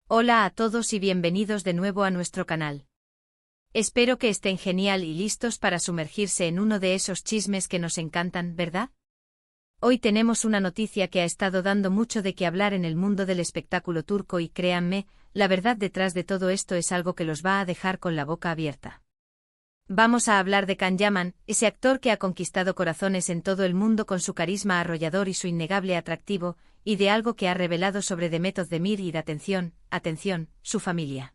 Hola a todos y bienvenidos de nuevo a nuestro canal. Espero que estén genial y listos para sumergirse en uno de esos chismes que nos encantan, ¿verdad? Hoy tenemos una noticia que ha estado dando mucho de qué hablar en el mundo del espectáculo turco y créanme, la verdad detrás de todo esto es algo que los va a dejar con la boca abierta. Vamos a hablar de Can Yaman, ese actor que ha conquistado corazones en todo el mundo con su carisma arrollador y su innegable atractivo, y de algo que ha revelado sobre Demet Özdemir y atención, su familia.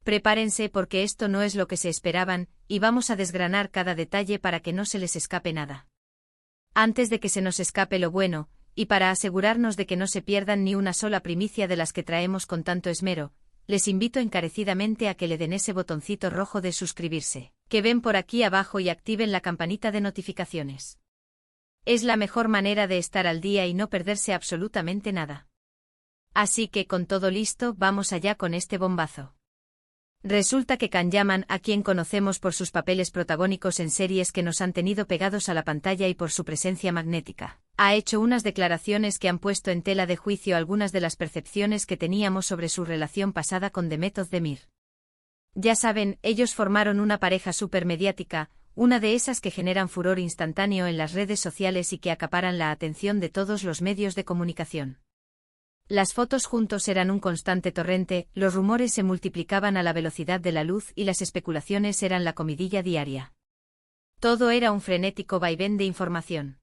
Prepárense porque esto no es lo que se esperaban, y vamos a desgranar cada detalle para que no se les escape nada. Antes de que se nos escape lo bueno, y para asegurarnos de que no se pierdan ni una sola primicia de las que traemos con tanto esmero, les invito encarecidamente a que le den ese botoncito rojo de suscribirse, que ven por aquí abajo y activen la campanita de notificaciones. Es la mejor manera de estar al día y no perderse absolutamente nada. Así que con todo listo, vamos allá con este bombazo. Resulta que Can Yaman, a quien conocemos por sus papeles protagónicos en series que nos han tenido pegados a la pantalla y por su presencia magnética, ha hecho unas declaraciones que han puesto en tela de juicio algunas de las percepciones que teníamos sobre su relación pasada con Demet Özdemir. Ya saben, ellos formaron una pareja supermediática, una de esas que generan furor instantáneo en las redes sociales y que acaparan la atención de todos los medios de comunicación. Las fotos juntos eran un constante torrente, los rumores se multiplicaban a la velocidad de la luz y las especulaciones eran la comidilla diaria. Todo era un frenético vaivén de información.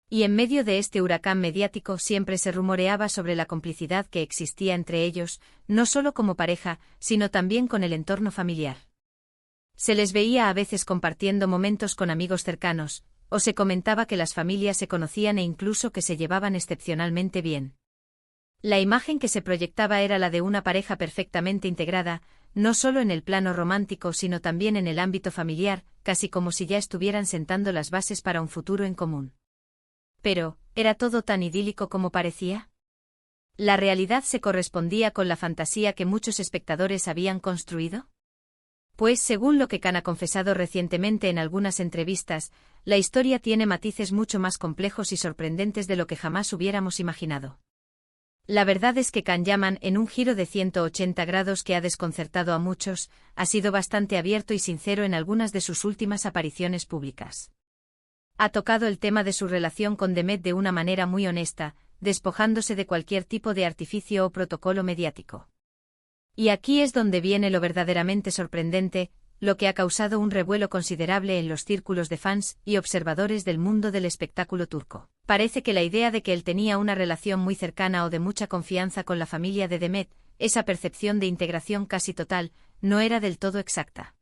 Y en medio de este huracán mediático siempre se rumoreaba sobre la complicidad que existía entre ellos, no solo como pareja, sino también con el entorno familiar. Se les veía a veces compartiendo momentos con amigos cercanos, o se comentaba que las familias se conocían e incluso que se llevaban excepcionalmente bien. La imagen que se proyectaba era la de una pareja perfectamente integrada, no solo en el plano romántico sino también en el ámbito familiar, casi como si ya estuvieran sentando las bases para un futuro en común. Pero, ¿era todo tan idílico como parecía? ¿La realidad se correspondía con la fantasía que muchos espectadores habían construido? Pues según lo que Can ha confesado recientemente en algunas entrevistas, la historia tiene matices mucho más complejos y sorprendentes de lo que jamás hubiéramos imaginado. La verdad es que Can Yaman, en un giro de 180 grados que ha desconcertado a muchos, ha sido bastante abierto y sincero en algunas de sus últimas apariciones públicas. Ha tocado el tema de su relación con Demet de una manera muy honesta, despojándose de cualquier tipo de artificio o protocolo mediático. Y aquí es donde viene lo verdaderamente sorprendente, lo que ha causado un revuelo considerable en los círculos de fans y observadores del mundo del espectáculo turco. Parece que la idea de que él tenía una relación muy cercana o de mucha confianza con la familia de Demet, esa percepción de integración casi total, no era del todo exacta.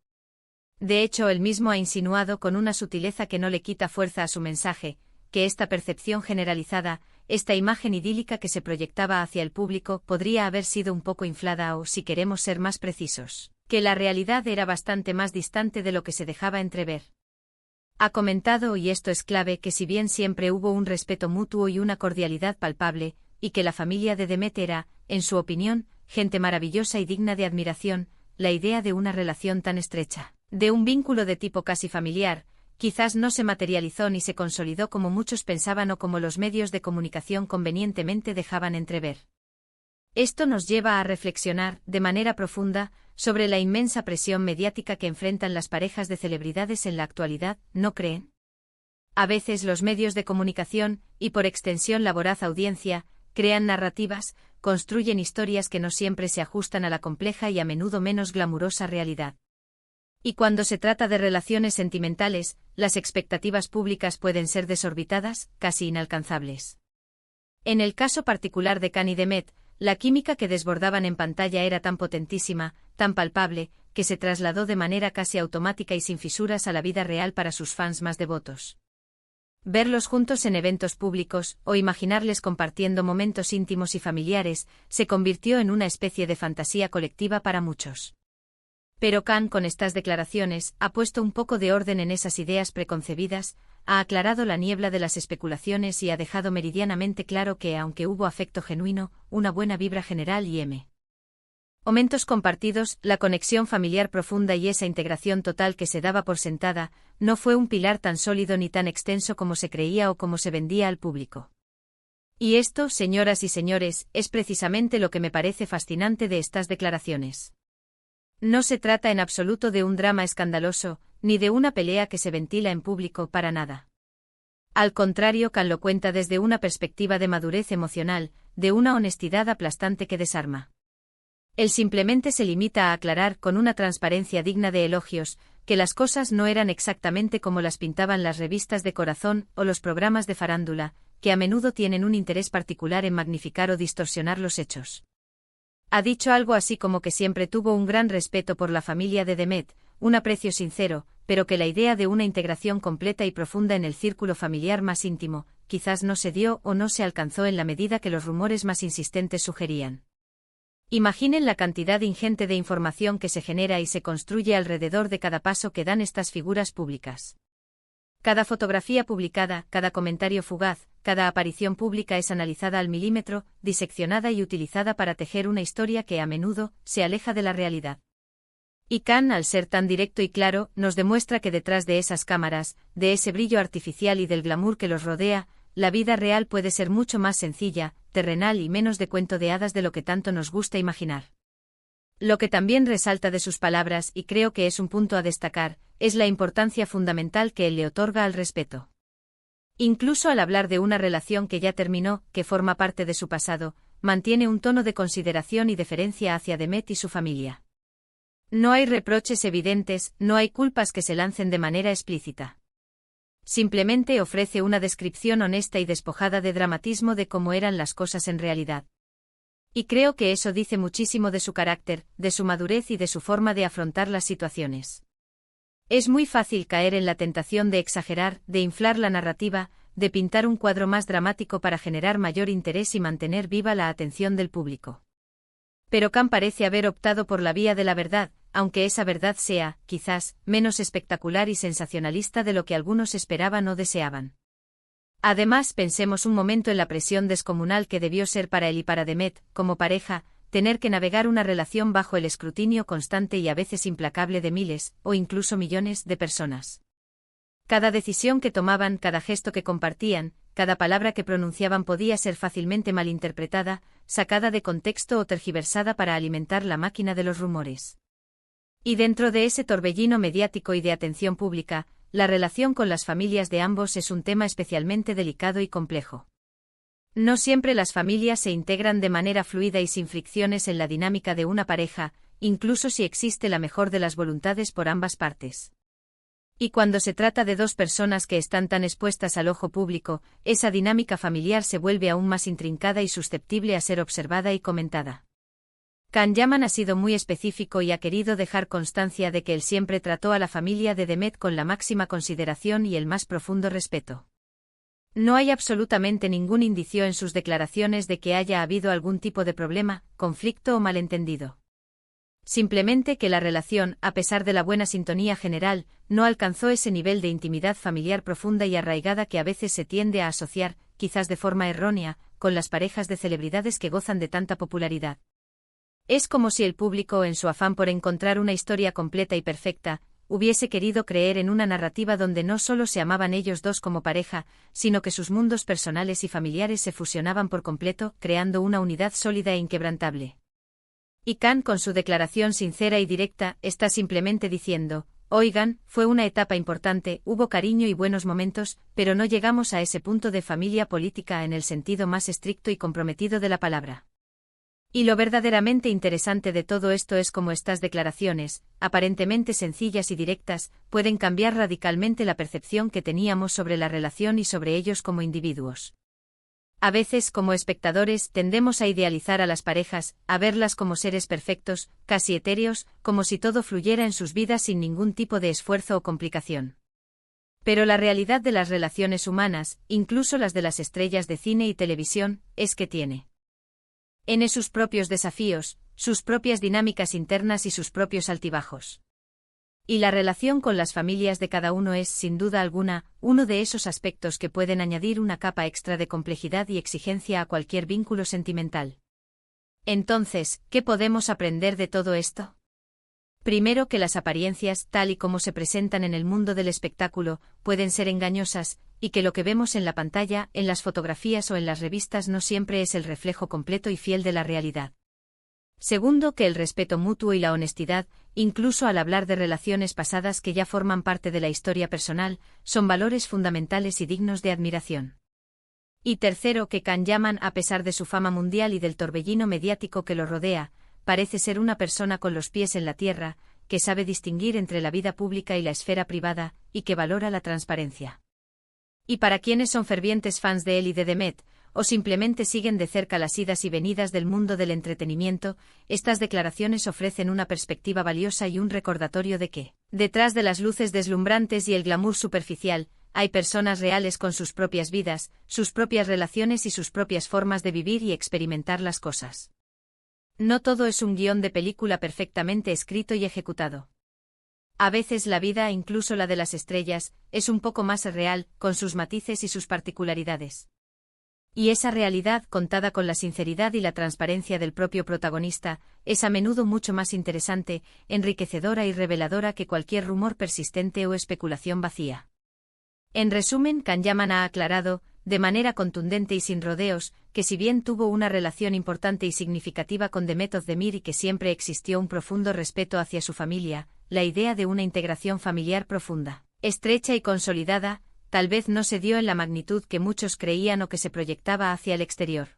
De hecho, él mismo ha insinuado con una sutileza que no le quita fuerza a su mensaje, que esta percepción generalizada, esta imagen idílica que se proyectaba hacia el público, podría haber sido un poco inflada o, si queremos ser más precisos, que la realidad era bastante más distante de lo que se dejaba entrever. Ha comentado, y esto es clave, que si bien siempre hubo un respeto mutuo y una cordialidad palpable, y que la familia de Demet era, en su opinión, gente maravillosa y digna de admiración, la idea de una relación tan estrecha, de un vínculo de tipo casi familiar, quizás no se materializó ni se consolidó como muchos pensaban o como los medios de comunicación convenientemente dejaban entrever. Esto nos lleva a reflexionar, de manera profunda, sobre la inmensa presión mediática que enfrentan las parejas de celebridades en la actualidad, ¿no creen? A veces los medios de comunicación, y por extensión la voraz audiencia, crean narrativas, construyen historias que no siempre se ajustan a la compleja y a menudo menos glamurosa realidad. Y cuando se trata de relaciones sentimentales, las expectativas públicas pueden ser desorbitadas, casi inalcanzables. En el caso particular de Can y Demet, la química que desbordaban en pantalla era tan potentísima, tan palpable, que se trasladó de manera casi automática y sin fisuras a la vida real para sus fans más devotos. Verlos juntos en eventos públicos, o imaginarles compartiendo momentos íntimos y familiares, se convirtió en una especie de fantasía colectiva para muchos. Pero Can, con estas declaraciones, ha puesto un poco de orden en esas ideas preconcebidas, ha aclarado la niebla de las especulaciones y ha dejado meridianamente claro que, aunque hubo afecto genuino, una buena vibra general y momentos compartidos, la conexión familiar profunda y esa integración total que se daba por sentada, no fue un pilar tan sólido ni tan extenso como se creía o como se vendía al público. Y esto, señoras y señores, es precisamente lo que me parece fascinante de estas declaraciones. No se trata en absoluto de un drama escandaloso, ni de una pelea que se ventila en público para nada. Al contrario, Khan lo cuenta desde una perspectiva de madurez emocional, de una honestidad aplastante que desarma. Él simplemente se limita a aclarar con una transparencia digna de elogios, que las cosas no eran exactamente como las pintaban las revistas de corazón o los programas de farándula, que a menudo tienen un interés particular en magnificar o distorsionar los hechos. Ha dicho algo así como que siempre tuvo un gran respeto por la familia de Demet, un aprecio sincero, pero que la idea de una integración completa y profunda en el círculo familiar más íntimo, quizás no se dio o no se alcanzó en la medida que los rumores más insistentes sugerían. Imaginen la cantidad ingente de información que se genera y se construye alrededor de cada paso que dan estas figuras públicas. Cada fotografía publicada, cada comentario fugaz, cada aparición pública es analizada al milímetro, diseccionada y utilizada para tejer una historia que a menudo se aleja de la realidad. Y Khan, al ser tan directo y claro, nos demuestra que detrás de esas cámaras, de ese brillo artificial y del glamour que los rodea, la vida real puede ser mucho más sencilla, terrenal y menos de cuento de hadas de lo que tanto nos gusta imaginar. Lo que también resalta de sus palabras, y creo que es un punto a destacar, es la importancia fundamental que él le otorga al respeto. Incluso al hablar de una relación que ya terminó, que forma parte de su pasado, mantiene un tono de consideración y deferencia hacia Demet y su familia. No hay reproches evidentes, no hay culpas que se lancen de manera explícita. Simplemente ofrece una descripción honesta y despojada de dramatismo de cómo eran las cosas en realidad. Y creo que eso dice muchísimo de su carácter, de su madurez y de su forma de afrontar las situaciones. Es muy fácil caer en la tentación de exagerar, de inflar la narrativa, de pintar un cuadro más dramático para generar mayor interés y mantener viva la atención del público. Pero Khan parece haber optado por la vía de la verdad, aunque esa verdad sea, quizás, menos espectacular y sensacionalista de lo que algunos esperaban o deseaban. Además, pensemos un momento en la presión descomunal que debió ser para él y para Demet, como pareja, tener que navegar una relación bajo el escrutinio constante y a veces implacable de miles, o incluso millones, de personas. Cada decisión que tomaban, cada gesto que compartían, cada palabra que pronunciaban podía ser fácilmente malinterpretada, sacada de contexto o tergiversada para alimentar la máquina de los rumores. Y dentro de ese torbellino mediático y de atención pública, la relación con las familias de ambos es un tema especialmente delicado y complejo. No siempre las familias se integran de manera fluida y sin fricciones en la dinámica de una pareja, incluso si existe la mejor de las voluntades por ambas partes. Y cuando se trata de dos personas que están tan expuestas al ojo público, esa dinámica familiar se vuelve aún más intrincada y susceptible a ser observada y comentada. Khan Yaman ha sido muy específico y ha querido dejar constancia de que él siempre trató a la familia de Demet con la máxima consideración y el más profundo respeto. No hay absolutamente ningún indicio en sus declaraciones de que haya habido algún tipo de problema, conflicto o malentendido. Simplemente que la relación, a pesar de la buena sintonía general, no alcanzó ese nivel de intimidad familiar profunda y arraigada que a veces se tiende a asociar, quizás de forma errónea, con las parejas de celebridades que gozan de tanta popularidad. Es como si el público, en su afán por encontrar una historia completa y perfecta, hubiese querido creer en una narrativa donde no solo se amaban ellos dos como pareja, sino que sus mundos personales y familiares se fusionaban por completo, creando una unidad sólida e inquebrantable. Y Khan, con su declaración sincera y directa, está simplemente diciendo: oigan, fue una etapa importante, hubo cariño y buenos momentos, pero no llegamos a ese punto de familia política en el sentido más estricto y comprometido de la palabra. Y lo verdaderamente interesante de todo esto es cómo estas declaraciones, aparentemente sencillas y directas, pueden cambiar radicalmente la percepción que teníamos sobre la relación y sobre ellos como individuos. A veces, como espectadores, tendemos a idealizar a las parejas, a verlas como seres perfectos, casi etéreos, como si todo fluyera en sus vidas sin ningún tipo de esfuerzo o complicación. Pero la realidad de las relaciones humanas, incluso las de las estrellas de cine y televisión, es que tiene sus propios desafíos, sus propias dinámicas internas y sus propios altibajos. Y la relación con las familias de cada uno es, sin duda alguna, uno de esos aspectos que pueden añadir una capa extra de complejidad y exigencia a cualquier vínculo sentimental. Entonces, ¿qué podemos aprender de todo esto? Primero, que las apariencias, tal y como se presentan en el mundo del espectáculo, pueden ser engañosas, y que lo que vemos en la pantalla, en las fotografías o en las revistas no siempre es el reflejo completo y fiel de la realidad. Segundo, que el respeto mutuo y la honestidad, incluso al hablar de relaciones pasadas que ya forman parte de la historia personal, son valores fundamentales y dignos de admiración. Y tercero, que Can Yaman, a pesar de su fama mundial y del torbellino mediático que lo rodea, parece ser una persona con los pies en la tierra, que sabe distinguir entre la vida pública y la esfera privada, y que valora la transparencia. Y para quienes son fervientes fans de él y de Demet, o simplemente siguen de cerca las idas y venidas del mundo del entretenimiento, estas declaraciones ofrecen una perspectiva valiosa y un recordatorio de que, detrás de las luces deslumbrantes y el glamour superficial, hay personas reales con sus propias vidas, sus propias relaciones y sus propias formas de vivir y experimentar las cosas. No todo es un guión de película perfectamente escrito y ejecutado. A veces la vida, incluso la de las estrellas, es un poco más real, con sus matices y sus particularidades. Y esa realidad, contada con la sinceridad y la transparencia del propio protagonista, es a menudo mucho más interesante, enriquecedora y reveladora que cualquier rumor persistente o especulación vacía. En resumen, Can Yaman ha aclarado, de manera contundente y sin rodeos, que si bien tuvo una relación importante y significativa con Demet Özdemir y que siempre existió un profundo respeto hacia su familia, la idea de una integración familiar profunda, estrecha y consolidada, tal vez no se dio en la magnitud que muchos creían o que se proyectaba hacia el exterior.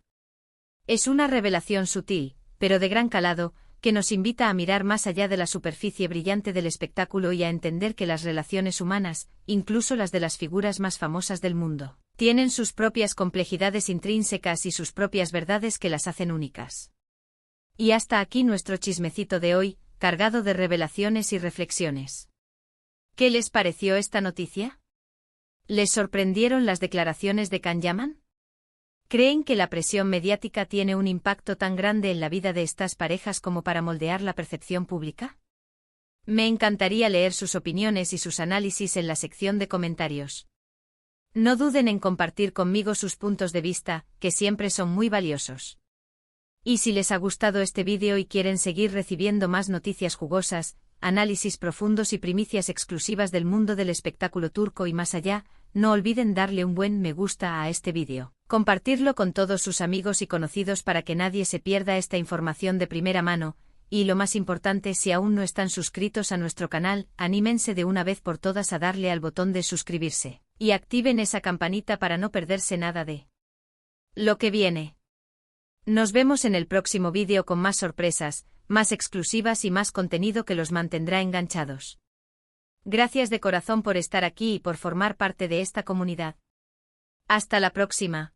Es una revelación sutil, pero de gran calado, que nos invita a mirar más allá de la superficie brillante del espectáculo y a entender que las relaciones humanas, incluso las de las figuras más famosas del mundo, tienen sus propias complejidades intrínsecas y sus propias verdades que las hacen únicas. Y hasta aquí nuestro chismecito de hoy, cargado de revelaciones y reflexiones. ¿Qué les pareció esta noticia? ¿Les sorprendieron las declaraciones de Can Yaman? ¿Creen que la presión mediática tiene un impacto tan grande en la vida de estas parejas como para moldear la percepción pública? Me encantaría leer sus opiniones y sus análisis en la sección de comentarios. No duden en compartir conmigo sus puntos de vista, que siempre son muy valiosos. Y si les ha gustado este vídeo y quieren seguir recibiendo más noticias jugosas, análisis profundos y primicias exclusivas del mundo del espectáculo turco y más allá, no olviden darle un buen me gusta a este vídeo, compartirlo con todos sus amigos y conocidos para que nadie se pierda esta información de primera mano, y lo más importante, si aún no están suscritos a nuestro canal, anímense de una vez por todas a darle al botón de suscribirse, y activen esa campanita para no perderse nada de lo que viene. Nos vemos en el próximo vídeo con más sorpresas, más exclusivas y más contenido que los mantendrá enganchados. Gracias de corazón por estar aquí y por formar parte de esta comunidad. Hasta la próxima.